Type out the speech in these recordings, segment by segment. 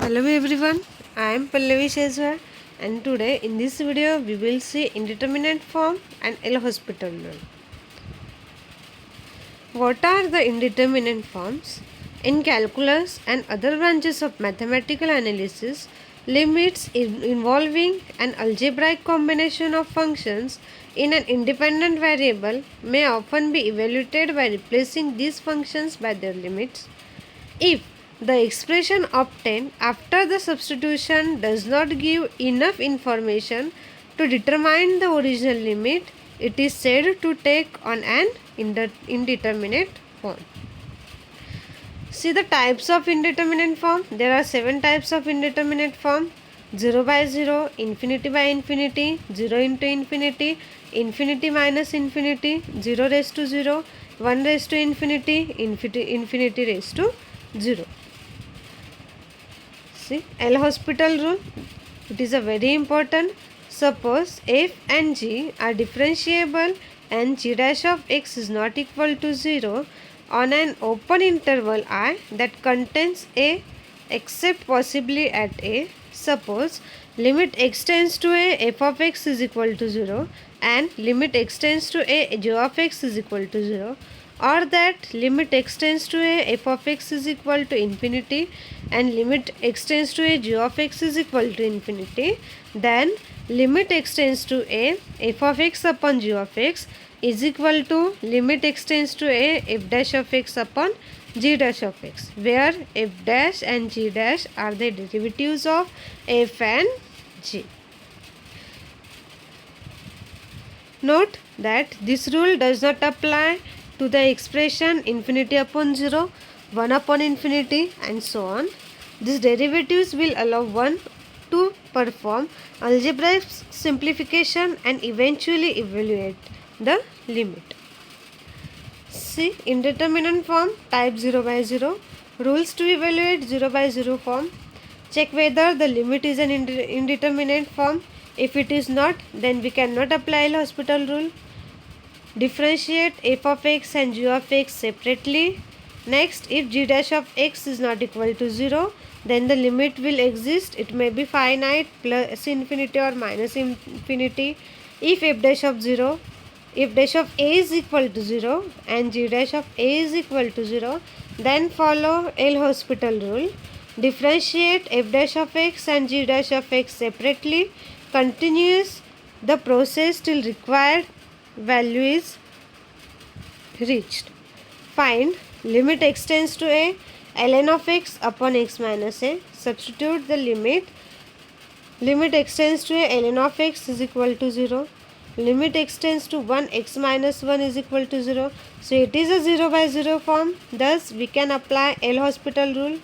Hello everyone, I am Pallavi Shezwar and today in this video we will see indeterminate form and L'Hospital rule. What are the indeterminate forms? In calculus and other branches of mathematical analysis, limits involving an algebraic combination of functions in an independent variable may often be evaluated by replacing these functions by their limits. If the expression obtained after the substitution does not give enough information to determine the original limit, it is said to take on an indeterminate form. See the types of indeterminate form. There are 7 types of indeterminate form: 0 by 0, infinity by infinity, 0 into infinity, infinity minus infinity, 0 raised to 0, 1 raised to infinity, infinity raised to 0. See, L'Hospital rule, it is a very important. Suppose f and g are differentiable and g dash of x is not equal to 0 on an open interval I that contains a except possibly at a. Suppose limit x tends to a f of x is equal to 0 and limit x tends to a g of x is equal to 0, or that limit x tends to a f of x is equal to infinity and limit x tends to a g of x is equal to infinity, then limit x tends to a f of x upon g of x is equal to limit x tends to a f dash of x upon g dash of x, where f dash and g dash are the derivatives of f and g. Note that this rule does not apply to the expression infinity upon 0, 1 upon infinity and so on. These derivatives will allow one to perform algebraic simplification and eventually evaluate the limit. See, indeterminate form type 0 by 0. Rules to evaluate 0 by 0 form. Check whether the limit is an indeterminate form. If it is not, then we cannot apply L'Hospital rule. Differentiate f of x and g of x separately. Next, if g dash of x is not equal to 0, then the limit will exist. It may be finite, plus infinity or minus infinity. If f dash of 0, if dash of a is equal to 0 and g dash of a is equal to 0, then follow L'Hospital rule. Differentiate f dash of x and g dash of x separately. Continues the process till required value is reached. Find limit x tends to a ln of x upon x minus a. Substitute the limit x tends to a ln of x is equal to 0. Limit x tends to 1 x minus 1 is equal to 0. So it is a 0 by 0 form. Thus we can apply L'Hospital rule.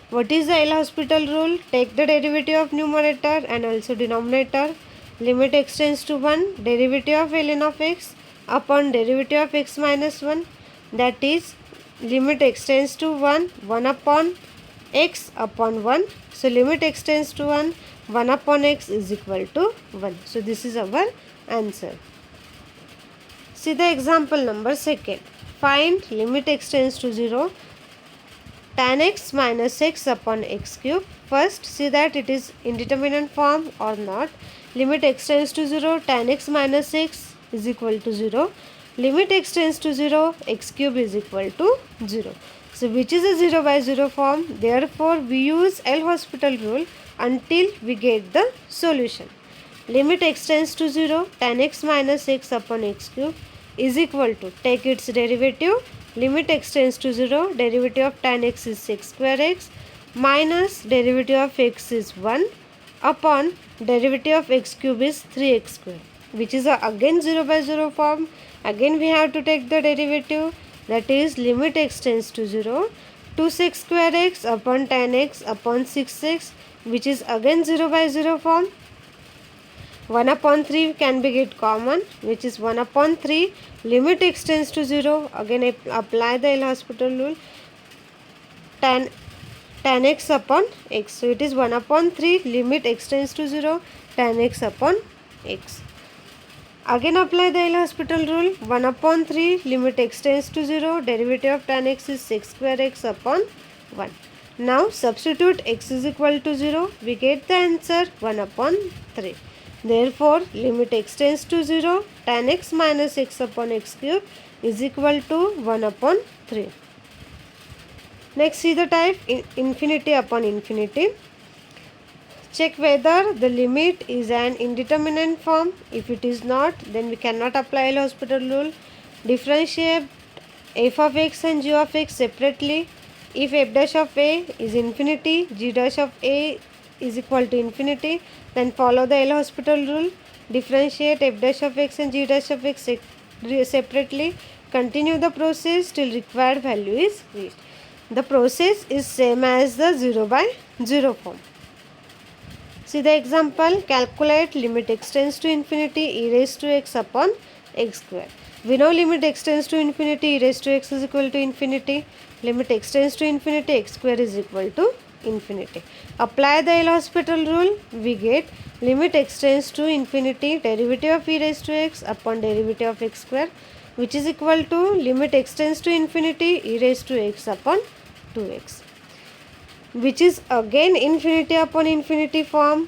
What is the L'Hospital rule? Take the derivative of numerator and also denominator. Limit x tends to 1, derivative of ln of x upon derivative of x minus 1, that is limit x tends to 1, 1 upon x upon 1. So limit x tends to 1, 1 upon x is equal to 1. So this is our answer. See the example number 2. Find limit x tends to 0, tan x minus x upon x cube. First, see that it is indeterminate form or not. Limit x tends to 0, tan x minus x is equal to 0. Limit x tends to 0, x cube is equal to 0. So which is a 0 by 0 form? Therefore, we use L'Hospital rule until we get the solution. Limit x tends to 0, tan x minus x upon x cube is equal to, take its derivative. Limit x tends to 0, derivative of tan x is sec square x minus derivative of x is 1 upon derivative of x cube is 3x square, which is again 0 by 0 form. Again we have to take the derivative, that is limit x tends to 0, 2 sec square x upon tan x upon 6x, which is again 0 by 0 form. 1 upon 3 can be get common, which is 1 upon 3. Limit x tends to 0. Again apply the L'Hospital rule. Tan x upon x. So it is 1 upon 3. Limit x tends to 0. Tan x upon x. Again apply the L'Hospital rule. 1 upon 3. Limit x tends to 0. Derivative of tan x is sec square x upon 1. Now substitute x is equal to 0. We get the answer 1 upon 3. Therefore, limit x tends to 0, tan x minus x upon x cube is equal to 1 upon 3. Next, see the type infinity upon infinity. Check whether the limit is an indeterminate form. If it is not, then we cannot apply L'Hospital rule. Differentiate f of x and g of x separately. If f dash of a is infinity, g dash of a is equal to infinity, then follow the L'Hospital rule. Differentiate f dash of x and g dash of x separately. Continue the process till required value is reached. The process is same as the 0 by 0 form. See the example. Calculate limit x tends to infinity e raised to x upon x square. We know limit x tends to infinity e raised to x is equal to infinity. Limit x tends to infinity x square is equal to infinity. Apply the L'Hospital rule. We get limit x tends to infinity derivative of e raised to x upon derivative of x square, which is equal to limit x tends to infinity e raised to x upon 2x, which is again infinity upon infinity form.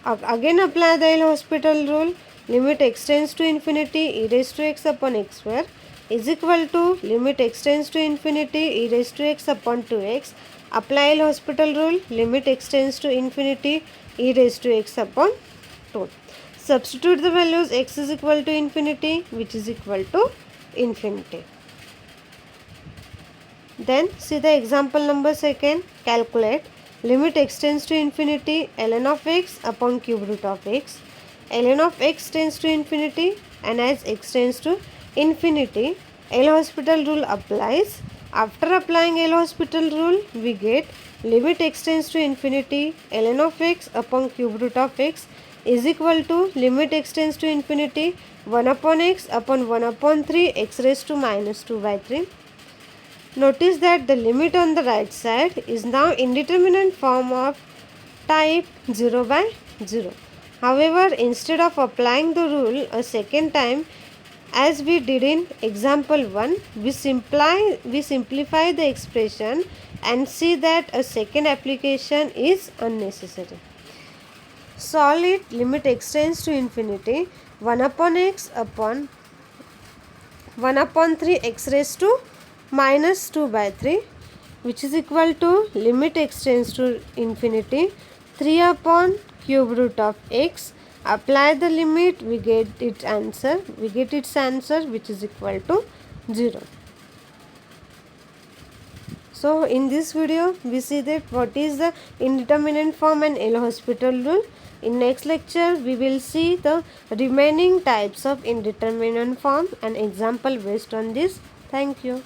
Again apply the L'Hospital rule. Limit x tends to infinity e raised to x upon x square is equal to limit x tends to infinity e raised to x upon 2x. Apply L'Hospital rule. Limit x tends to infinity e raised to x upon 2. Substitute the values. X is equal to infinity, which is equal to infinity. Then see the example number 2. Calculate limit x tends to infinity ln of x upon cube root of x. Ln of x tends to infinity, and as x tends to infinity, L'Hospital rule applies. After applying L'Hospital rule, we get limit x tends to infinity ln of x upon cube root of x is equal to limit x tends to infinity 1 upon x upon 1 upon 3 x raised to minus 2 by 3. Notice that the limit on the right side is now indeterminate form of type 0 by 0. However, instead of applying the rule a second time as we did in example 1, we simplify the expression and see that a second application is unnecessary. Solve it. Limit x tends to infinity 1 upon x upon 1 upon 3 x raised to minus 2 by 3, which is equal to limit x tends to infinity 3 upon cube root of x. Apply the limit, we get its answer, which is equal to 0. So in this video we see that what is the indeterminate form and L'Hospital rule. In next lecture we will see the remaining types of indeterminate form and example based on this. Thank you.